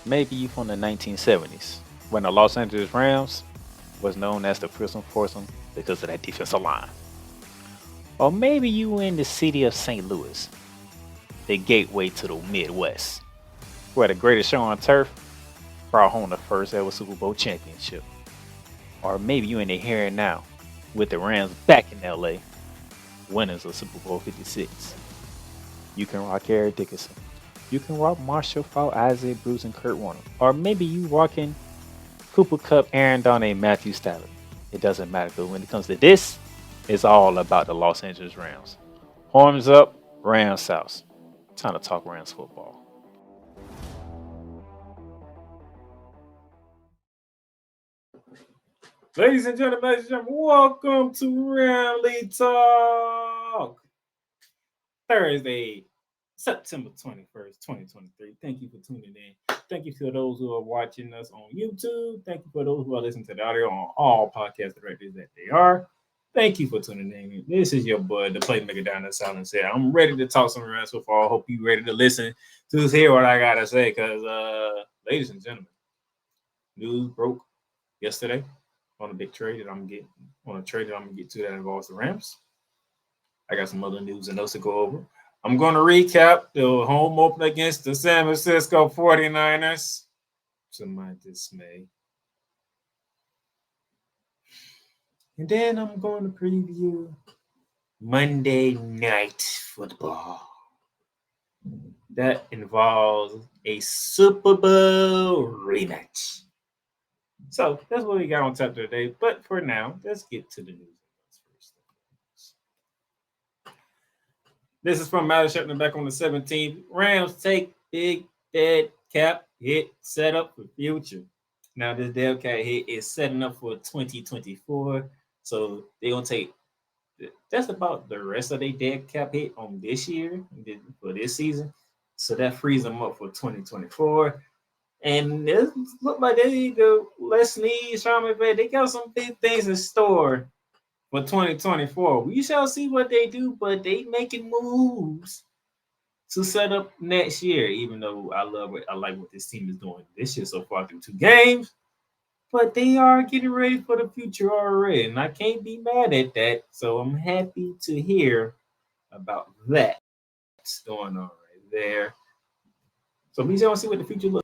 Maybe you from the 1970s, when the Los Angeles Rams was known as the Prison Foursome because of that defensive line. Or maybe you in the city of St. Louis, the gateway to the Midwest, where the greatest show on turf brought home the first ever Super Bowl championship. Or maybe you in the here and now, with the Rams back in LA, winners of Super Bowl 56. You can rock Eric Dickerson. You can rock Marshall Faulk, Isaiah Bruce, and Kurt Warner. Or maybe you rocking Cooper Cup, Aaron Donald, and Matthew Stafford. It doesn't matter, because when it comes to this, it's all about the Los Angeles Rams. Horns up, Rams South. Time to talk Rams football. Ladies and gentlemen, welcome to Ramily Talk. Thursday, September 21st, 2023. Thank you for tuning in. Thank you for those who are watching us on YouTube. Thank you for those who are listening to the audio on all podcast directories that they are. Thank you for tuning in. This is your boy, the Playmaker down the Silence here. I'm ready to talk some Rams football. I hope you're ready to listen to hear what I gotta say. Because, ladies and gentlemen, news broke yesterday on a big trade that I'm getting on a trade that I'm gonna get to that involves the Rams. I got some other news and notes to go over. I'm going to recap the home opener against the San Francisco 49ers, to my dismay. And then I'm going to preview Monday Night Football. That involves a Super Bowl rematch. So that's what we got on tap today. But for now, let's get to the news. This is from Matter Shepner back on the 17th. Rams take big dead cap hit set up for future. Now, this dead cap hit is setting up for 2024. So they're going to take just about the rest of their dead cap hit on this year for this season. So that frees them up for 2024. And it look like they the Les Snead, Sean McVay, they got some big things in store for 2024. We shall see what they do, but they making moves to set up next year. Even though I like what this team is doing this year so far through 2 games, but they are getting ready for the future already, and I can't be mad at that. So I'm happy to hear about that going on right there. So we shall see what the future looks.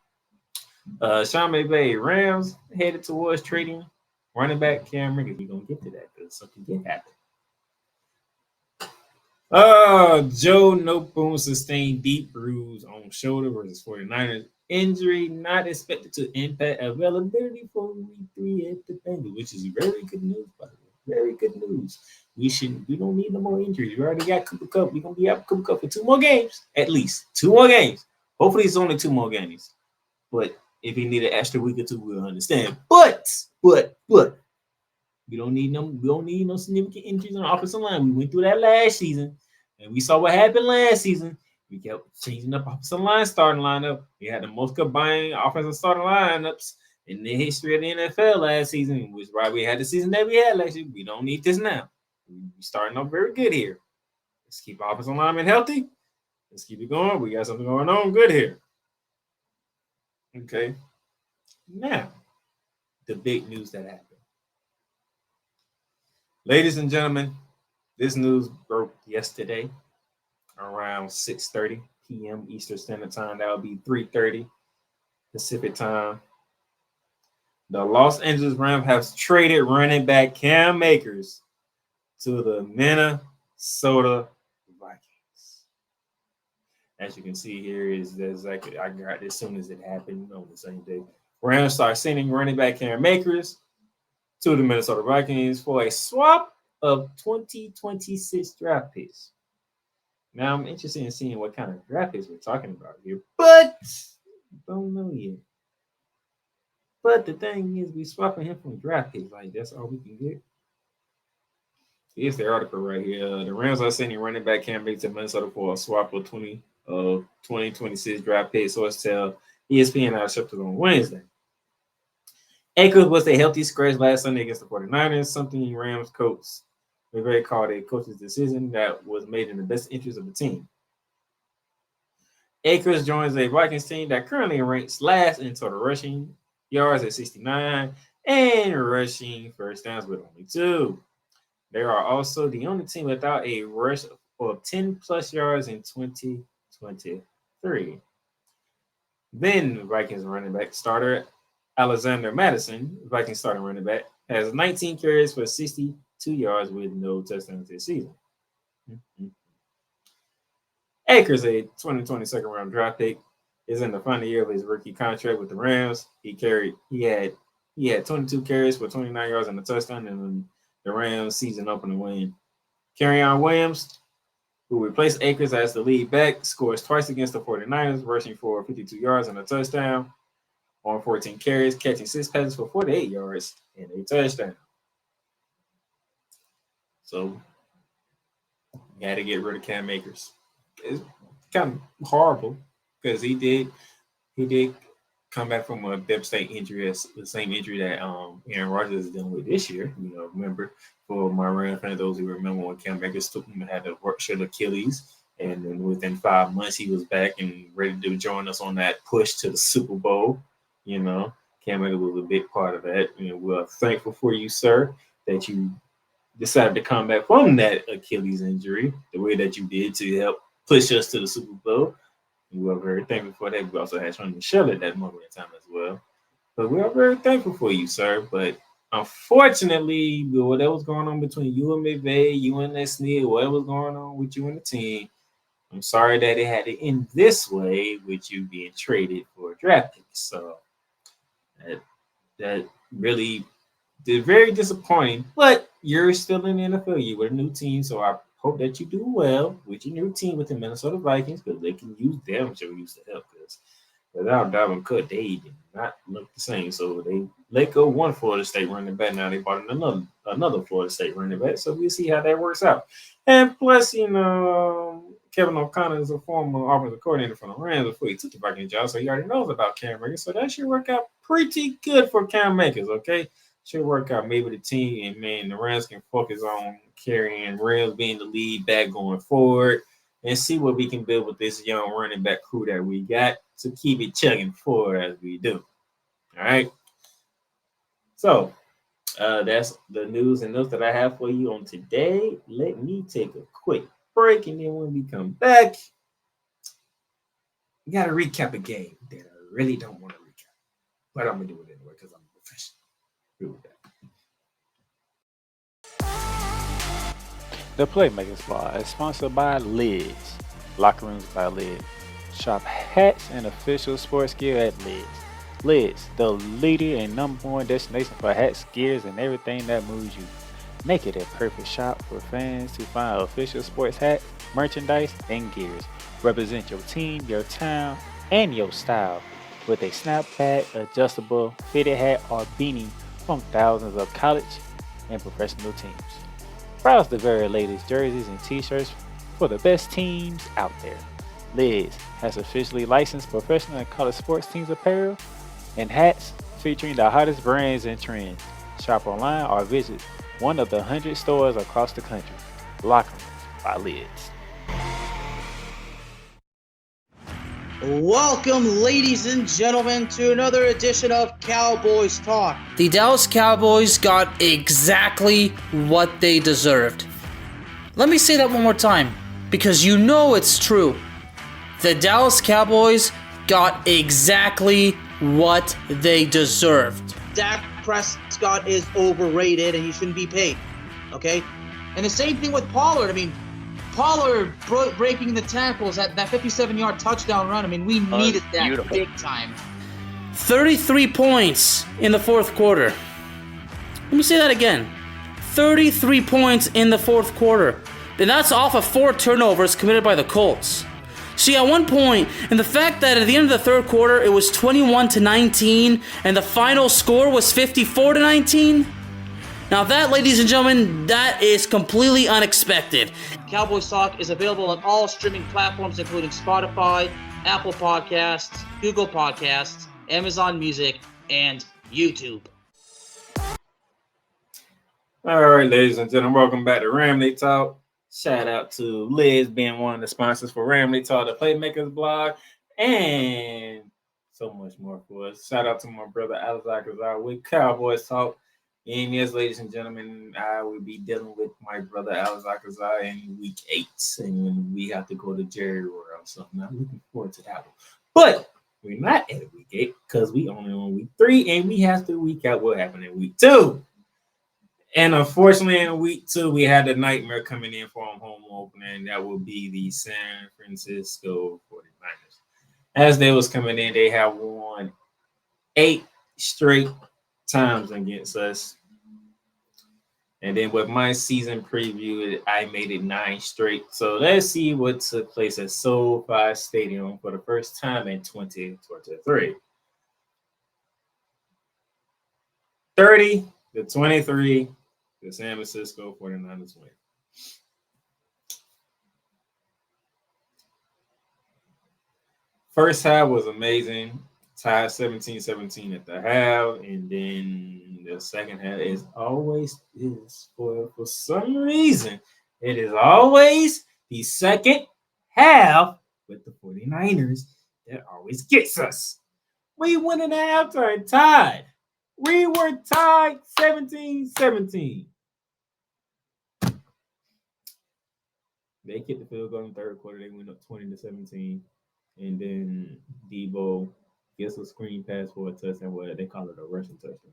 Sean McVay, Rams headed towards trading running back Cam Riggins. We're gonna get to that because something did happen. Joe Noteboom sustained deep bruise on shoulder versus 49ers. Injury not expected to impact availability for week 3 at the Bengals, which is very good news, by the way. Very good news. We don't need no more injuries. We already got Cooper Cup. We're gonna be out Cooper Cup for 2 more games, at least 2 more games. Hopefully, it's only 2 more games. But if he need an extra week or 2, we'll understand. But we don't need no significant injuries on the offensive line. We went through that last season, and we saw what happened last season. We kept changing up offensive line starting lineup. We had the most combined offensive starting lineups in the history of the NFL last season, which is why we had the season that we had last year. We don't need this now. We're starting off very good here. Let's keep offensive linemen healthy. Let's keep it going. We got something going on good here. Okay. Now, the big news that happened. Ladies and gentlemen, this news broke yesterday around 6:30 p.m. Eastern Standard Time. That would be 3:30 Pacific Time. The Los Angeles Rams have traded running back Cam Akers to the Minnesota Vikings. As you can see here, is exactly I got it as soon as it happened on the same day. Rams start sending running back Cam Akers to the Minnesota Vikings for a swap of 2026 draft picks. Now, I'm interested in seeing what kind of draft picks we're talking about here, but don't know yet. But the thing is, we swapping him from draft picks. Like, that's all we can get. Here's the article right here. The Rams are sending running back Cam Akers to Minnesota for a swap of 2026 draft picks. Source tell ESPN out accepted on Wednesday. Akers was a healthy scratch last Sunday against the 49ers, something Rams coach McVay called a coach's decision that was made in the best interest of the team. Akers joins a Vikings team that currently ranks last in total rushing yards at 69 and rushing first downs with only 2. They are also the only team without a rush of 10 plus yards in 2023. Then Vikings running back starter Alexander Madison, Vikings starting running back, has 19 carries for 62 yards with no touchdowns this season. Akers, a 2020 second round draft pick, is in the final year of his rookie contract with the Rams. He had 22 carries for 29 yards and a touchdown in the Rams season opening win. Kerryon Williams, who replaced Akers as the lead back, scores twice against the 49ers, rushing for 52 yards and a touchdown on 14 carries, catching 6 passes for 48 yards and a touchdown. So, you had to get rid of Cam Akers. It's kind of horrible because he did come back from a devastating injury, the same injury that Aaron Rodgers is dealing with this year. Remember, for my Rams fans, those who remember when Cam Akers took him and had to rupture Achilles, and then within 5 months he was back and ready to join us on that push to the Super Bowl. Cam Akers was a big part of that. We're thankful for you, sir, that you decided to come back from that Achilles injury the way that you did to help push us to the Super Bowl. We are very thankful for that. We also had Sean Michelle at that moment in time as well. But we are very thankful for you, sir. But unfortunately, whatever was going on between you and McVay, you and Les Snead, whatever was going on with you and the team, I'm sorry that it had to end this way with you being traded for a draft pick. So that really is very disappointing. But you're still in the NFL. You were a new team, so I hope that you do well with your new team with the Minnesota Vikings, because they can use them, which they used to help. Because without Dalvin Cook, they did not look the same. So they let go one Florida State running back. Now they bought in another Florida State running back. So we'll see how that works out. And plus, Kevin O'Connor is a former offensive coordinator for the Rams before he took the Vikings job, so he already knows about Cam Akers. So that should work out pretty good for Cam Akers, okay? Should work out. Maybe the team and the Rams can focus on carrying Rams being the lead back going forward and see what we can build with this young running back crew that we got to keep it chugging forward as we do. All right. So that's the news and notes that I have for you on today. Let me take a quick break, and then when we come back, we got to recap a game that I really don't want to recap, but I'm going to do it anyway because I'm a professional. With that. The Playmakerz Bar is sponsored by Lids, Locker Rooms by Lids. Shop hats and official sports gear at Lids. Lids, the leader and #1 destination for hats, gears, and everything that moves you. Make it a perfect shop for fans to find official sports hats, merchandise, and gears. Represent your team, your town, and your style with a snapback, adjustable, fitted hat, or beanie from thousands of college and professional teams. Browse the very latest jerseys and t-shirts for the best teams out there. Lids has officially licensed professional and college sports teams apparel and hats featuring the hottest brands and trends. Shop online or visit one of the 100 stores across the country. Locker Rooms by Lids. Welcome, ladies and gentlemen, to another edition of Cowboys Talk. The Dallas Cowboys got exactly what they deserved. Let me say that one more time, because you know it's true. The Dallas Cowboys got exactly what they deserved. Dak Prescott is overrated and he shouldn't be paid, okay? And the same thing with Pollard. I mean, Pollard breaking the tackles at that 57-yard touchdown run. I mean, we needed that big time. 33 points in the fourth quarter. Let me say that again. 33 points in the fourth quarter. And that's off of 4 turnovers committed by the Colts. See, at one point, and the fact that at the end of the third quarter, it was 21-19, and the final score was 54-19. Now that, ladies and gentlemen, that is completely unexpected. Cowboys Talk is available on all streaming platforms, including Spotify, Apple Podcasts, Google Podcasts, Amazon Music, and YouTube. All right, ladies and gentlemen, welcome back to Ramily Talk. Shout out to Liz being one of the sponsors for Ramily Talk, the Playmakerz blog, and so much more for us. Shout out to my brother Alazar with Cowboys Talk. And yes, ladies and gentlemen, I will be dealing with my brother Alazar in week 8, and when we have to go to Jerry Roar or something. I'm looking forward to that one. But we're not at week 8 because we only on week 3, and we have to week out what happened in week 2. And unfortunately, in week 2, we had a nightmare coming in for our home opening. That will be the San Francisco 49ers. As they was coming in, they have won 8 straight times against us. And then with my season preview, I made it 9 straight. So let's see what took place at SoFi Stadium for the first time in 2023. 30-23. The San Francisco 49ers win. First half was amazing. Tied 17-17 at the half. And then the second half for some reason, it is always the second half with the 49ers that always gets us. We went in the halftime tied. We were tied 17-17. They kicked the field goal in the third quarter. They went up 20-17. And then Debo gets a screen pass for a touchdown. Well, they call it a rushing touchdown.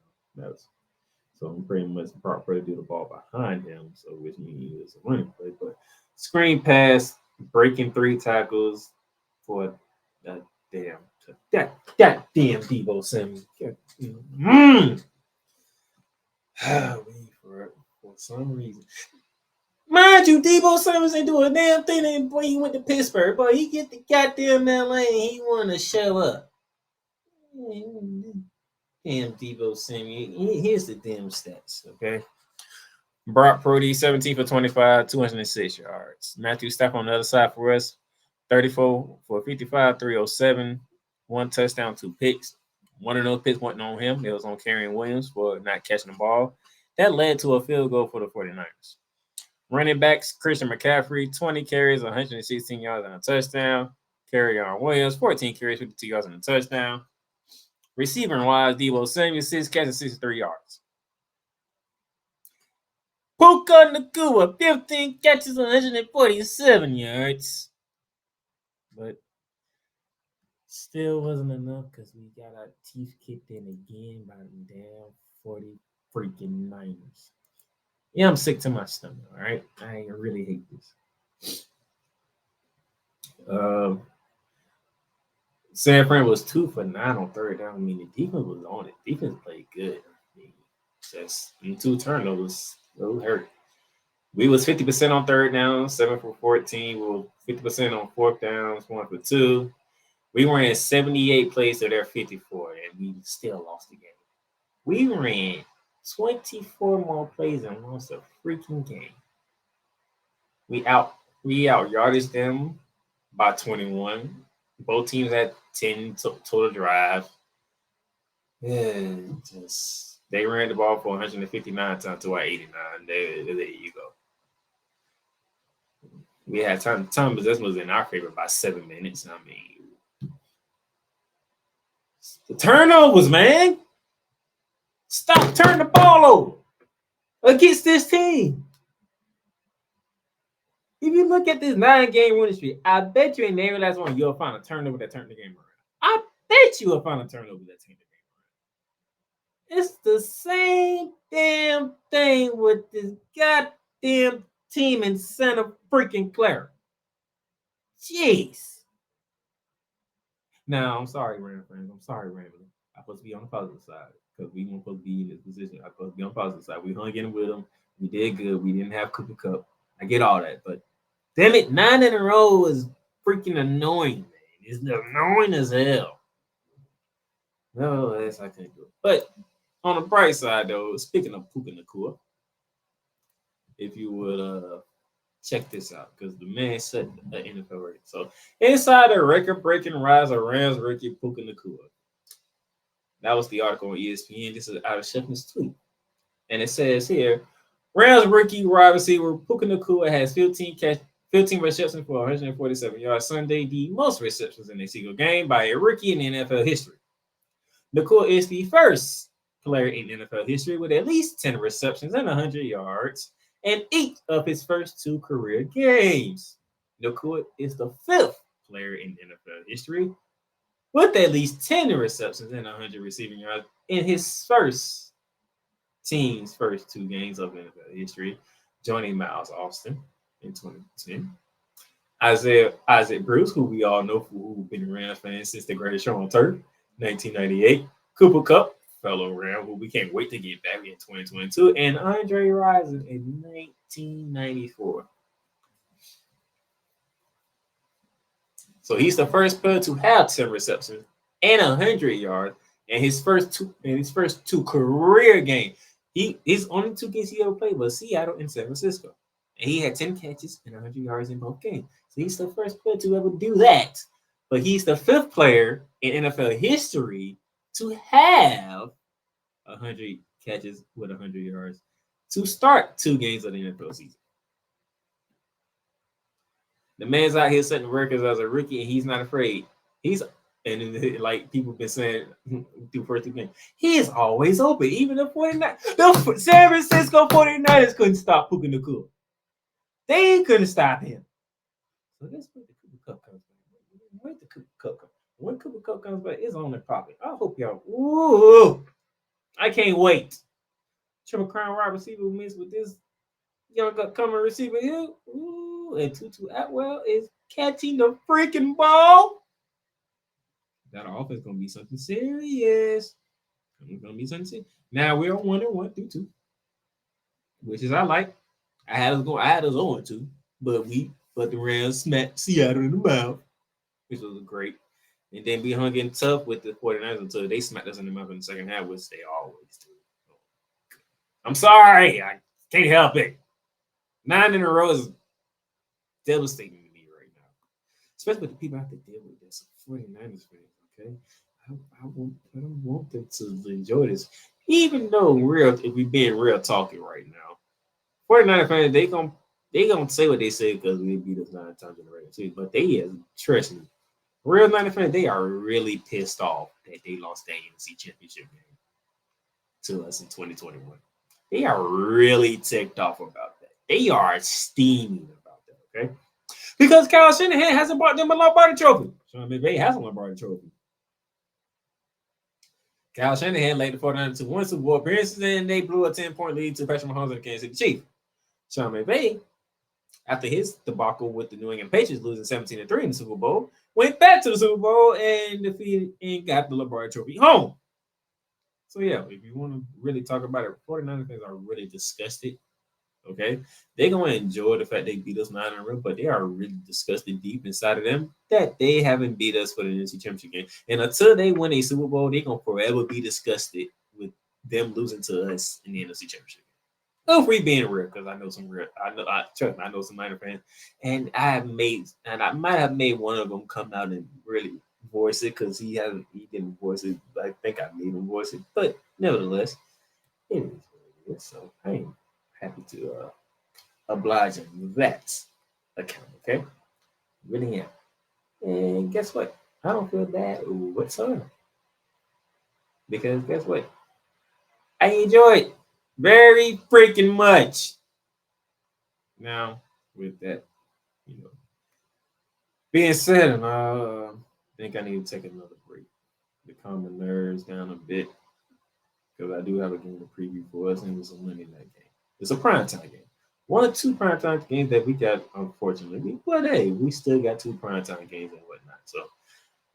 So I'm pretty much Brock Purdy do the ball behind him, so which means he was a running play. But screen pass, breaking 3 tackles for that damn Debo Samuel. For some reason. Mind you, Debo Samuel ain't doing a damn thing when he went to Pittsburgh, but he get the goddamn LA and he want to show up. Damn Debo Samuel. Here's the damn stats, okay? Brock Purdy, 17 for 25, 206 yards. Matthew Stafford on the other side for us, 34 for 55, 307, 1 touchdown, 2 picks. One of those picks wasn't on him. It was on Kyren Williams for not catching the ball. That led to a field goal for the 49ers. Running backs, Christian McCaffrey, 20 carries, 116 yards and a touchdown. Kyren Williams, 14 carries, 52 yards and a touchdown. Receiving-wise, Debo Samuel, 6 catches, 63 yards. Puka Nacua, 15 catches, 147 yards. But still wasn't enough because we got our teeth kicked in again by the damn 40 freaking Niners. Yeah, I'm sick to my stomach, all right? I really hate this. San Fran was 2 for 9 on third down. I mean, the defense was on it. Defense played good. I mean, just 2 turnovers. Those hurt. We was 50% on third down, 7 for 14. We were 50% on fourth downs, 1 for 2. We ran 78 plays to their 54, and we still lost the game. We ran 24 more plays and lost a freaking game. We out yardage them by 21. Both teams had 10 total drives. And they ran the ball for 159 times to our 89. There you go. We had time possession was in our favor by 7 minutes. I mean, the turnovers, man. Stop turning the ball over against this team. If you look at this 9-game winning streak, I bet you in every last one you'll find a turnover that turned the game around. I bet you will find a turnover that turned the game around. It's the same damn thing with this goddamn team in Santa freaking Clara. Jeez. Now, I'm sorry, Ram fans. I'm sorry, Ramily. I'm supposed to be on the positive side because we weren't supposed to be in this position. I'm supposed to be on the positive side. We hung in with them. We did good. We didn't have Cooper Cup. I get all that, but damn it, 9 in a row is freaking annoying, man. It's annoying as hell. No, that's I can't do it. But on the bright side, though, speaking of Puka Nacua, if you would check this out, because the man set the NFL record. So inside the record-breaking rise of Rams rookie Puka Nacua. That was the article on ESPN. This is out of Sheffman's tweet. And it says here, Rams rookie wide receiver Puka Nacua has 15 receptions for 147 yards Sunday, the most receptions in a single game by a rookie in NFL history. Nacua is the first player in NFL history with at least 10 receptions and 100 yards in 8 of his first 2 career games. Nacua is the 5th player in NFL history with at least 10 receptions and 100 receiving yards in his team's first 2 games of NFL history, joining Miles Austin in 2010. Isaac Bruce, who we all know who's been a Rams fan since the greatest show on turf, 1998. Cooper Kupp, fellow Ram, who we can't wait to get back in 2022, and Andre Rison in 1994. So he's the first player to have 10 receptions and 100 yards in his first two career games. His only 2 games he ever played was Seattle and San Francisco. And he had 10 catches and 100 yards in both games. So he's the first player to ever do that. But he's the 5th player in NFL history to have 100 catches with 100 yards to start 2 games of the NFL season. The man's out here setting records as a rookie, and he's not afraid. Like people been saying through first 2 games, he is always open. Even the 49ers, the San Francisco 49ers couldn't stop Puka Nacua. They couldn't stop him. So that's where the Cooper Kupp comes back. Where the Cooper Kupp comes? When Cooper Kupp comes back, it's on the pocket. I hope y'all. Ooh, I can't wait. Triple crown wide receiver mixed with this young upcoming receiver here. Ooh, and Tutu Atwell is catching the freaking ball. That offense gonna be something serious. It's gonna be something serious. Now we're on 1-1 through 2, which is I like. I had us 0-2, but the Rams smacked Seattle in the mouth, which was great. And then we hung in tough with the 49ers until they smacked us in the mouth in the second half, which they always do. I'm sorry, I can't help it. 9 in a row is devastating to me right now, especially with the people I have to deal with. That's 49ers fans. Okay, I don't want them to enjoy this, even though if we being real talking right now, 49ers fans they gonna say what they say because we beat us 9 times in the regular season, but trust me, real Niner fans they are really pissed off that they lost that NFC Championship game to us in 2021. They are really ticked off about that. They are steaming about that. Okay, because Kyle Shanahan hasn't brought them a Lombardi Trophy. Sean McVay has a Lombardi Trophy. Kyle Shanahan led the 49ers to 1 Super Bowl appearances, and they blew a 10-point lead to Patrick Mahomes and the Kansas City Chiefs. Sean McVay, after his debacle with the New England Patriots losing 17-3 in the Super Bowl, went back to the Super Bowl and defeated and got the Lombardi Trophy home. So, yeah, if you want to really talk about it, 49ers fans are really disgusted. Okay, they're going to enjoy the fact they beat us 9 in a row, but they are really disgusted deep inside of them that they haven't beat us for the NFC Championship game. And until they win a Super Bowl, they're going to forever be disgusted with them losing to us in the NFC Championship game. If we being real, because I know some some Niner fans, and I might have made one of them come out and really voice it because he didn't voice it. I think I made him voice it, but nevertheless, it is what it is. So I am happy to oblige him with that account, okay? Really am. And guess what? I don't feel bad whatsoever. Because guess what? I enjoy it very freaking much. Now, with that, being said, I think I need to take another break to calm the nerves down a bit. Because I do have a game to preview for us, and it's a Monday night game. It's a primetime game. 1 or 2 primetime games that we got, unfortunately. But hey, we still got 2 primetime games and whatnot. So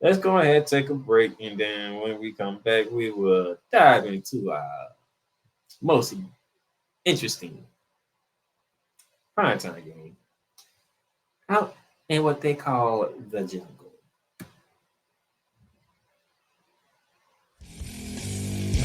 let's go ahead, take a break, and then when we come back, we will dive into our most interesting primetime game out in what they call the jungle.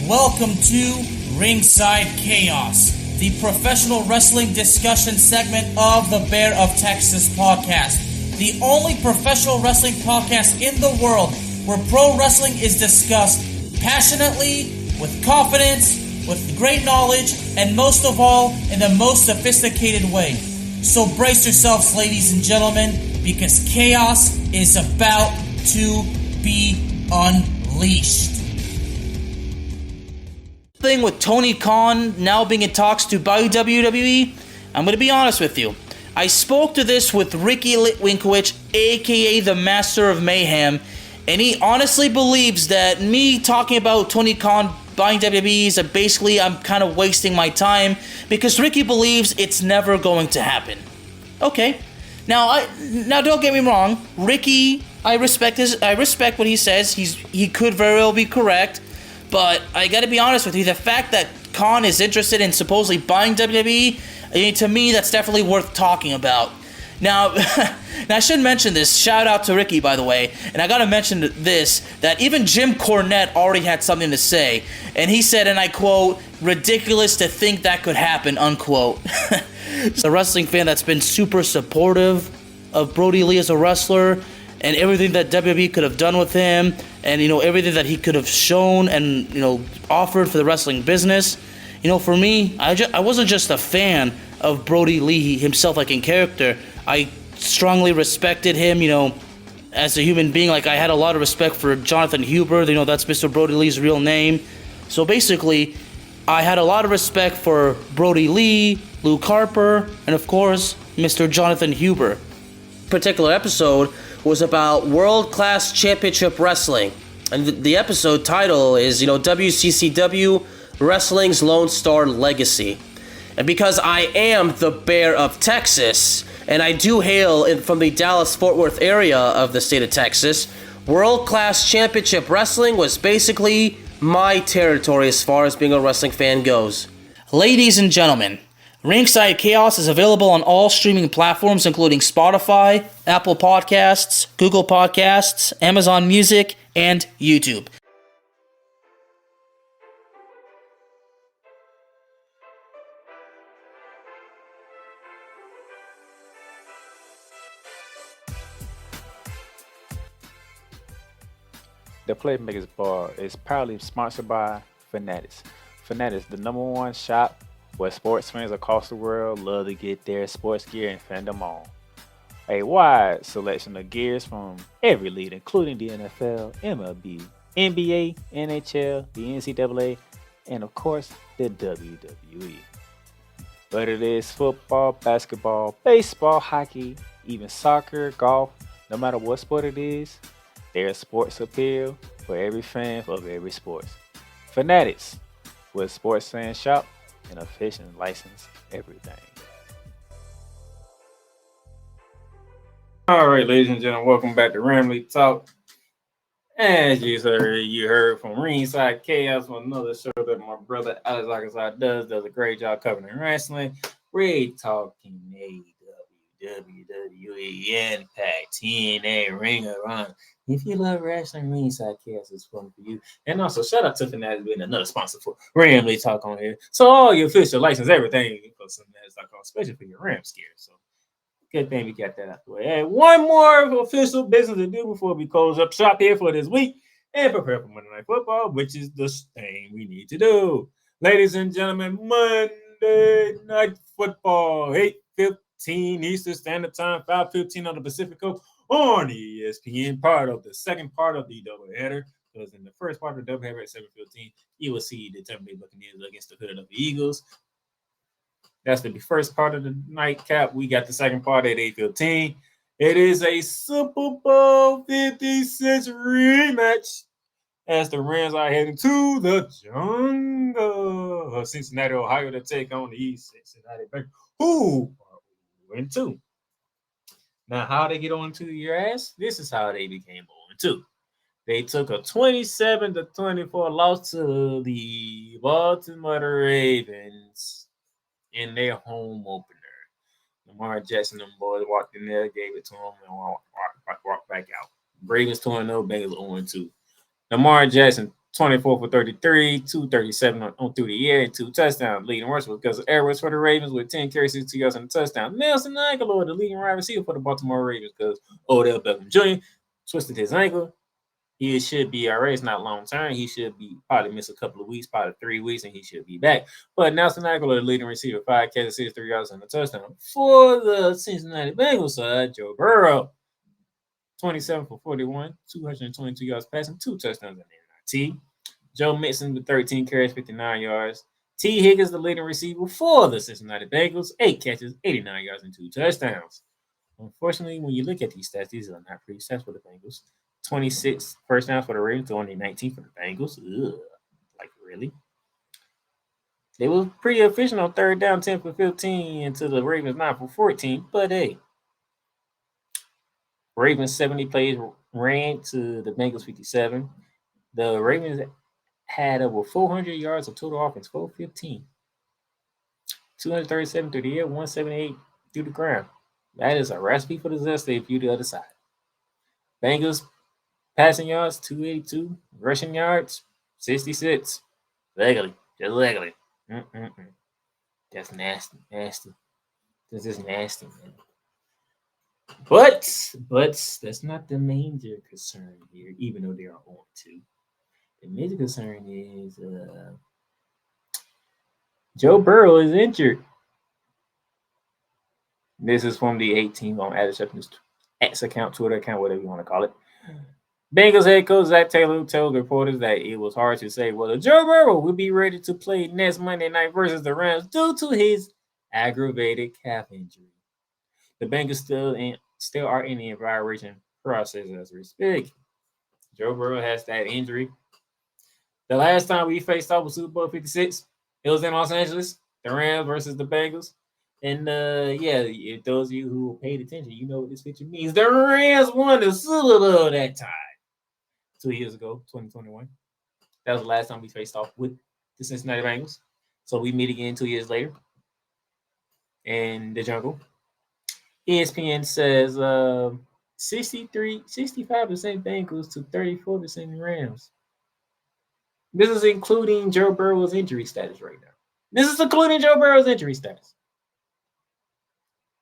Welcome to Ringside Chaos, the professional wrestling discussion segment of the Bear of Texas podcast. The only professional wrestling podcast in the world where pro wrestling is discussed passionately, with confidence, with great knowledge and most of all, in the most sophisticated way. So brace yourselves, ladies and gentlemen, because chaos is about to be unleashed. Thing with Tony Khan now being in talks to buy WWE, I'm going to be honest with you. I spoke to this with Ricky Litwinkowicz, aka the Master of Mayhem, and he honestly believes that me talking about Tony Khan buying WWE is basically I'm kind of wasting my time because Ricky believes it's never going to happen. Okay, now don't get me wrong, Ricky, I respect what he says. He could very well be correct. But I gotta be honest with you, the fact that Khan is interested in supposedly buying WWE, to me, that's definitely worth talking about. Now, I should mention this. Shout out to Ricky, by the way. And I gotta mention this, that even Jim Cornette already had something to say. And he said, and I quote, "Ridiculous to think that could happen," unquote. He's a wrestling fan that's been super supportive of Brody Lee as a wrestler, and everything that WWE could have done with him, and, everything that he could have shown and, offered for the wrestling business. For me, I wasn't just a fan of Brody Lee himself, like in character. I strongly respected him, as a human being. Like, I had a lot of respect for Jonathan Huber, that's Mr. Brody Lee's real name. So basically, I had a lot of respect for Brody Lee, Luke Harper, and of course, Mr. Jonathan Huber. Particular episode was about World Class Championship Wrestling. And the episode title is, WCCW Wrestling's Lone Star Legacy. And because I am the Bear of Texas, and I do hail from the Dallas-Fort Worth area of the state of Texas, World Class Championship Wrestling was basically my territory as far as being a wrestling fan goes. Ladies and gentlemen, Ringside Chaos is available on all streaming platforms, including Spotify, Apple Podcasts, Google Podcasts, Amazon Music, and YouTube. The Playmakerz bar is proudly sponsored by Fanatics. Fanatics, the #1 shop where sports fans across the world love to get their sports gear and fandom on. A wide selection of gears from every league, including the NFL, MLB, NBA, NHL, the NCAA, and of course, the WWE. Whether it is football, basketball, baseball, hockey, even soccer, golf, no matter what sport it is, there's sports appeal for every fan of every sport. Fanatics, where sports fans shop and official license everything. All right, ladies and gentlemen, welcome back to Ramily Talk. As you heard from Ringside Chaos on another show that my brother Alex Arkansas does a great job covering wrestling. We're talking AEW, WWE, Impact, TNA, Ring of Honor. If you love wrestling, Ringside Chaos is fun for you. And also, shout out to Fanatics being another sponsor for Ramily Talk on here. So all your official license, everything for Fanatics.com, especially for your Rams gear. So good thing we got that out the way. Hey, one more official business to do before we close up shop here for this week and prepare for Monday Night Football, which is the thing we need to do. Ladies and gentlemen, Monday Night Football, 8:15 Eastern Standard Time, 5:15 on the Pacific Coast on ESPN, part of the second part of the doubleheader. Because in the first part of the doubleheader at 7:15, you will see the Tampa Bay Buccaneers against the Philadelphia Eagles. That's the first part of the nightcap. We got the second part at 8:15. It is a Super Bowl 56 rematch as the Rams are heading to the jungle of Cincinnati, Ohio to take on the East Cincinnati Bengals, who are 0-2. Now, how they get on to your ass? This is how they became 0-2. They took a 27-24 loss to the Baltimore Ravens in their home opener. Lamar Jackson and them boys walked in there, gave it to him, and walked back out. Ravens 2-0, Bengals 0-2. Lamar Jackson 24 for 33, 237 on through the air, and 2 touchdowns. Leading rush was because of errors for the Ravens with 10 carries, 62 yards, and a touchdown. Nelson Aguilar, the leading wide receiver for the Baltimore Ravens, because Odell Beckham Jr. twisted his ankle he should be all right. It's not long term. He should be probably miss a couple of weeks, probably 3 weeks, and he should be back. But now Santa Clara, the leading receiver, 5 catches, 63 yards, and a touchdown for the Cincinnati Bengals side. Joe Burrow, 27 for 41, 222 yards passing, 2 touchdowns in the NIT. Joe Mixon with 13 carries, 59 yards. T. Higgins, the leading receiver for the Cincinnati Bengals, 8 catches, 89 yards, and 2 touchdowns. Unfortunately, when you look at these stats, these are not pretty stats for the Bengals. 26 first downs for the Ravens, only 19 for the Bengals. Ugh, like, really? They were pretty efficient on third down, 10 for 15, until the Ravens 9 for 14. But hey, Ravens 70 plays ran to the Bengals 57. The Ravens had over 400 yards of total offense, 415. 237 through the air, 178 through the ground. That is a recipe for disaster if you the other side. Bengals passing yards, 282. Rushing yards, 66. Legally. Just legally. That's nasty. Nasty. This is nasty, man. But that's not the major concern here, even though they are on 2. The major concern is Joe Burrow is injured. This is from the 18 on Adam Schefter's X account, Twitter account, whatever you want to call it. Bengals head coach Zach Taylor told reporters that it was hard to say whether Joe Burrow will be ready to play next Monday night versus the Rams due to his aggravated calf injury. The Bengals still are in the evaluation process as we speak. Joe Burrow has that injury. The last time we faced off with Super Bowl 56, it was in Los Angeles, the Rams versus the Bengals. And those of you who paid attention, you know what this picture means. The Rams won the Super Bowl that time. 2 years ago, 2021. That was the last time we faced off with the Cincinnati Bengals. So we meet again 2 years later in the jungle. ESPN says 65% Bengals to 34% Rams. This is including Joe Burrow's injury status right now. This is including Joe Burrow's injury status.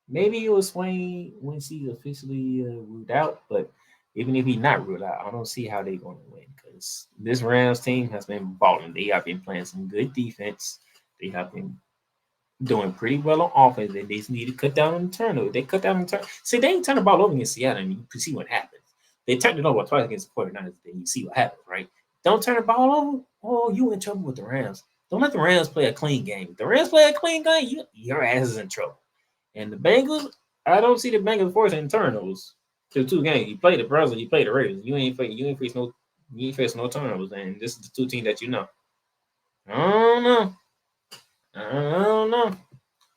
Maybe it was swaying once he's officially ruled out, but even if he's not ruled out, I don't see how they're going to win because this Rams team has been balling. They have been playing some good defense. They have been doing pretty well on offense. They just need to cut down on the turnover. They cut down on the turnover. See, they ain't turn the ball over against Seattle, and you see what happens. They turned it over twice against the 49ers, then you see what happens, right? Don't turn the ball over. Oh, you in trouble with the Rams. Don't let the Rams play a clean game. If the Rams play a clean game, your ass is in trouble. And the Bengals, I don't see the Bengals forcing turnovers to 2 games. You play the Browns or you play the Ravens. You ain't face no turnovers, and this is the 2 teams that you know. I don't know.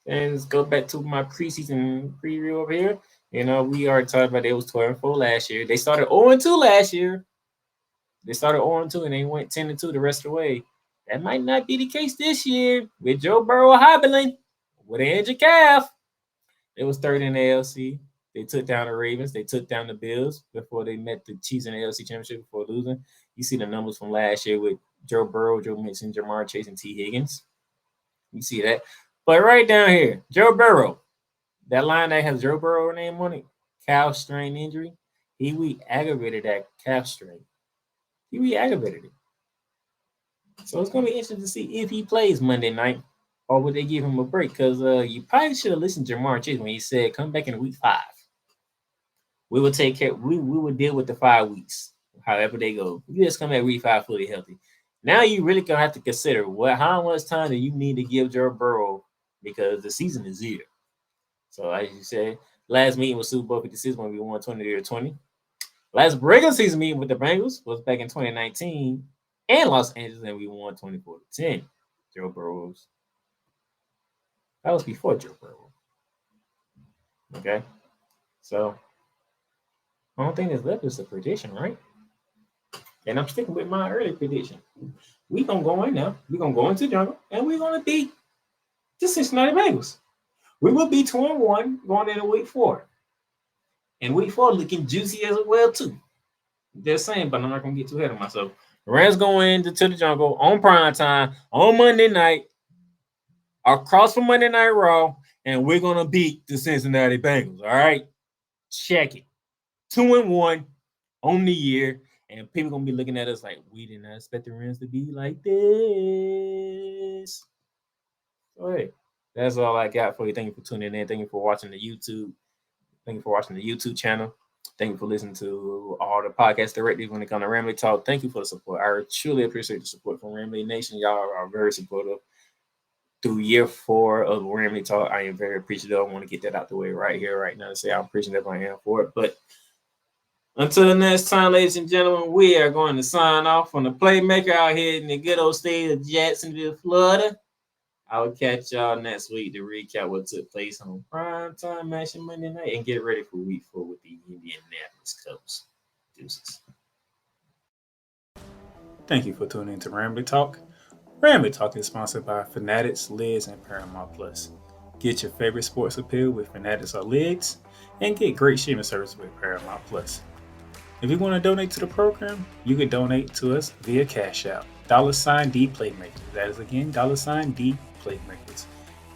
And let's go back to my preseason preview over here. You know, we already talked about it was 12-4 last year. They started 0-2 last year. They started 0-2 and they went 10-2 the rest of the way. That might not be the case this year with Joe Burrow hobbling with an injured calf. It was third in the AFC. They took down the Ravens. They took down the Bills before they met the Chiefs in the AFC Championship before losing. You see the numbers from last year with Joe Burrow, Joe Mixon, Jamar Chase, and T. Higgins. You see that. But right down here, Joe Burrow, that line that has Joe Burrow name on it, calf strain injury, he re-aggravated that calf strain. He re-aggravated it. So it's going to be interesting to see if he plays Monday night or would they give him a break? Because you probably should have listened to Jamar Chase when he said, come back in week 5. We will take care. We will deal with the 5 weeks, however they go. You just come back week 5 fully healthy. Now you really going to have to consider how much time do you need to give Joe Burrow because the season is here. So as you said, last meeting was Super Bowl 56 when we won 20-20. Last regular season meeting with the Bengals was back in 2019 and Los Angeles, and we won 24-10. Joe Burrow's. That was before Joe Burrow. Okay? So, I don't think there's left is a prediction, right? And I'm sticking with my early prediction. We're going to go in now. We're going to go into the jungle, and we're going to beat the Cincinnati Bengals. We will be 2-1 going into week 4. And week 4 looking juicy as well, too. Just saying, but I'm not going to get too ahead of myself. The Rams going into the jungle on primetime on Monday night. Across from Monday Night Raw, and we're going to beat the Cincinnati Bengals, all right? Check it. 2-1 on the year, And people gonna be looking at us like we did not expect the Rams to be like this. So hey, that's all I got for you. Thank you for tuning in. Thank you for watching the YouTube. Thank you for watching the YouTube channel. Thank you for listening to all the podcast directives when it comes to Ramily Talk. Thank you for the support. I truly appreciate the support from Ramily Nation. Y'all are very supportive. Through year 4 of Ramily Talk, I am very appreciative. I want to get that out the way right here, right now, to say I'm appreciative I am for it. But until the next time, ladies and gentlemen, we are going to sign off on the Playmaker out here in the good old state of Jacksonville, Florida. I will catch y'all next week to recap what took place on Primetime Action Monday night and get ready for week 4 with the Indianapolis Colts. Deuces. Thank you for tuning in to Ramily Talk. Ramily Talk is sponsored by Fanatics, Lids, and Paramount Plus. Get your favorite sports appeal with Fanatics or Lids, and get great streaming service with Paramount Plus. If you want to donate to the program, you can donate to us via Cash App, $D Playmakers. That is again, $D Playmakers.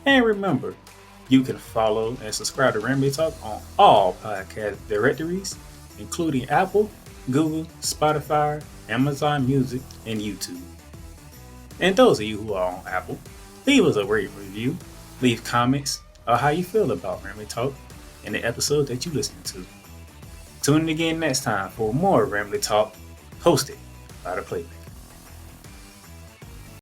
And remember, you can follow and subscribe to Ramily Talk on all podcast directories, including Apple, Google, Spotify, Amazon Music, and YouTube. And those of you who are on Apple, leave us a great review, leave comments on how you feel about Ramily Talk and the episode that you listen to. Tune in again next time for more Ramily Talk, hosted by the Playmaker.